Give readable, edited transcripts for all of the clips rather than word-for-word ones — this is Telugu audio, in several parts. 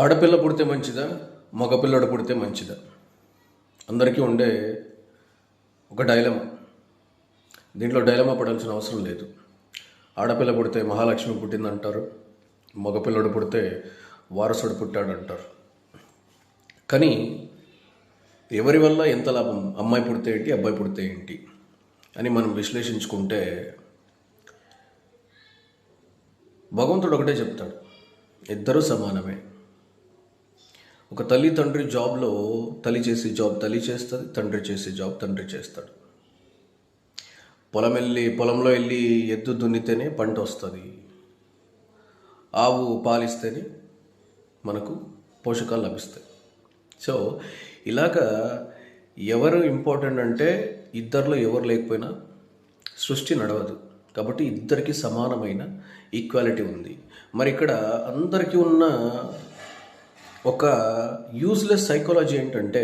ఆడపిల్ల పుడితే మంచిదా, మగపిల్లడు పుడితే మంచిదా? అందరికీ ఉండే ఒక డైలమా. దీంట్లో డైలమా పడాల్సిన అవసరం లేదు. ఆడపిల్ల పుడితే మహాలక్ష్మి పుట్టిందంటారు, మగపిల్లడు పుడితే వారసుడు పుట్టాడంటారు. కానీ ఎవరి వల్ల ఎంత లాభం? అమ్మాయి పుడితే ఏంటి, అబ్బాయి పుడితే ఏంటి అని మనం విశ్లేషించుకుంటే భగవంతుడు ఒకటే చెప్తాడు, ఇద్దరూ సమానమే. ఒక తల్లి తండ్రి జాబ్లో తల్లి చేసే జాబ్ తల్లి చేస్తుంది, తండ్రి చేసే జాబ్ తండ్రి చేస్తాడు. పొలంలో వెళ్ళి ఎద్దు దున్నితేనే పంట వస్తుంది, ఆవు పాలిస్తేనే మనకు పోషకాలు లభిస్తాయి. సో ఇలాగా ఎవరు ఇంపార్టెంట్ అంటే ఇద్దరిలో ఎవరు లేకపోయినా సృష్టి నడవదు. కాబట్టి ఇద్దరికి సమానమైన ఈక్వాలిటీ ఉంది. మరి ఇక్కడ అందరికీ ఉన్న ఒక యూజ్లెస్ సైకాలజీ ఏంటంటే,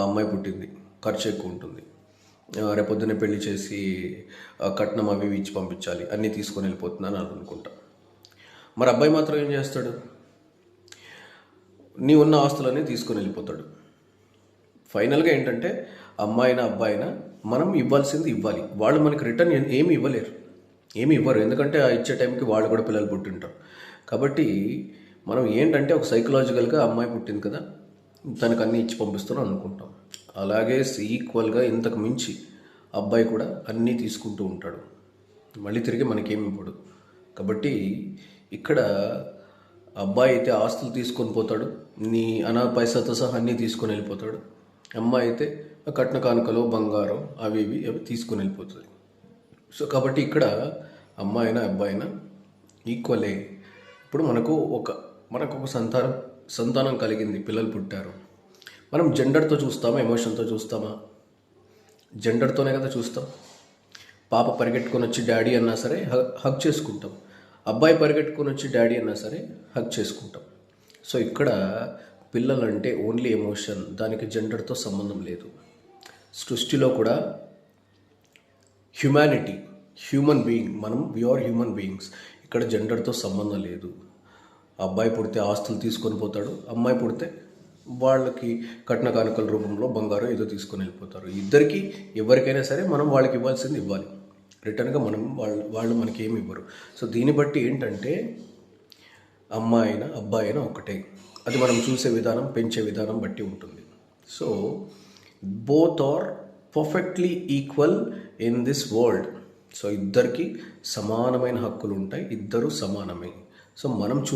అమ్మాయి పుట్టింది, ఖర్చు ఎక్కువ ఉంటుంది, రేపొద్దునే పెళ్లి చేసి కట్నం అవి ఇచ్చి పంపించాలి, అన్నీ తీసుకొని వెళ్ళిపోతున్నాను అని అనుకుంటా. మరి అబ్బాయి మాత్రం ఏం చేస్తాడు? నీ ఉన్న ఆస్తులన్నీ తీసుకొని వెళ్ళిపోతాడు. ఫైనల్గా ఏంటంటే అమ్మాయినా అబ్బాయినా మనం ఇవ్వాల్సింది ఇవ్వాలి. వాళ్ళు మనకి రిటర్న్ ఏమి ఇవ్వరు. ఎందుకంటే ఆ ఇచ్చే టైంకి వాళ్ళు కూడా పిల్లలు పుట్టింటారు. కాబట్టి మనం ఏంటంటే ఒక సైకలాజికల్గా అమ్మాయి పుట్టింది కదా, తనకు అన్నీ ఇచ్చి పంపిస్తున్నాం అనుకుంటాం. అలాగే ఈక్వల్గా ఇంతకు మించి అబ్బాయి కూడా అన్నీ తీసుకుంటూ ఉంటాడు, మళ్ళీ తిరిగి మనకేమి ఇవ్వడు. కాబట్టి ఇక్కడ అబ్బాయి అయితే ఆస్తులు తీసుకొని పోతాడు, నీ పైసాతో సహా అన్నీ తీసుకొని వెళ్ళిపోతాడు. అమ్మాయి అయితే కట్న కానుకలు, బంగారం అవి తీసుకొని వెళ్ళిపోతుంది. సో కాబట్టి ఇక్కడ అమ్మాయి అయినా అబ్బాయి అయినా ఈక్వలే. ఇప్పుడు మనకు ఒక సంతానం కలిగింది, పిల్లలు పుట్టారు. మనం జెండర్తో చూస్తామా, ఎమోషన్తో చూస్తామా? జెండర్తోనే కదా చూస్తాం. పాప పరిగెట్టుకొని వచ్చి డాడీ అన్నా సరే హగ్ చేసుకుంటాం, అబ్బాయి పరిగెట్టుకొని వచ్చి డాడీ అన్నా సరే హగ్ చేసుకుంటాం. సో ఇక్కడ పిల్లలంటే ఓన్లీ ఎమోషన్, దానికి జెండర్తో సంబంధం లేదు. సృష్టిలో కూడా హ్యుమానిటీ, హ్యూమన్ బీయింగ్, మనం ఆర్ హ్యూమన్ బీయింగ్స్. ఇక్కడ జెండర్తో సంబంధం లేదు. అబ్బాయి పుడితే ఆస్తులు తీసుకొని పోతాడు, అమ్మాయి పుడితే వాళ్ళకి కట్న కానుకల రూపంలో బంగారం ఏదో తీసుకొని వెళ్ళిపోతారు. ఇద్దరికి ఎవరికైనా సరే మనం వాళ్ళకి ఇవ్వాల్సింది ఇవ్వాలి, రిటర్న్గా వాళ్ళు మనకి ఏమి ఇవ్వరు. సో దీన్ని బట్టి ఏంటంటే అమ్మాయి అయినా అబ్బాయి అయినా ఒకటే. అది మనం చూసే విధానం, పెంచే విధానం బట్టి ఉంటుంది. So both are perfectly equal in this world. So ఇద్దరికి సమానమైన హక్కులు ఉంటాయి, ఇద్దరు సమానమే. సో మనం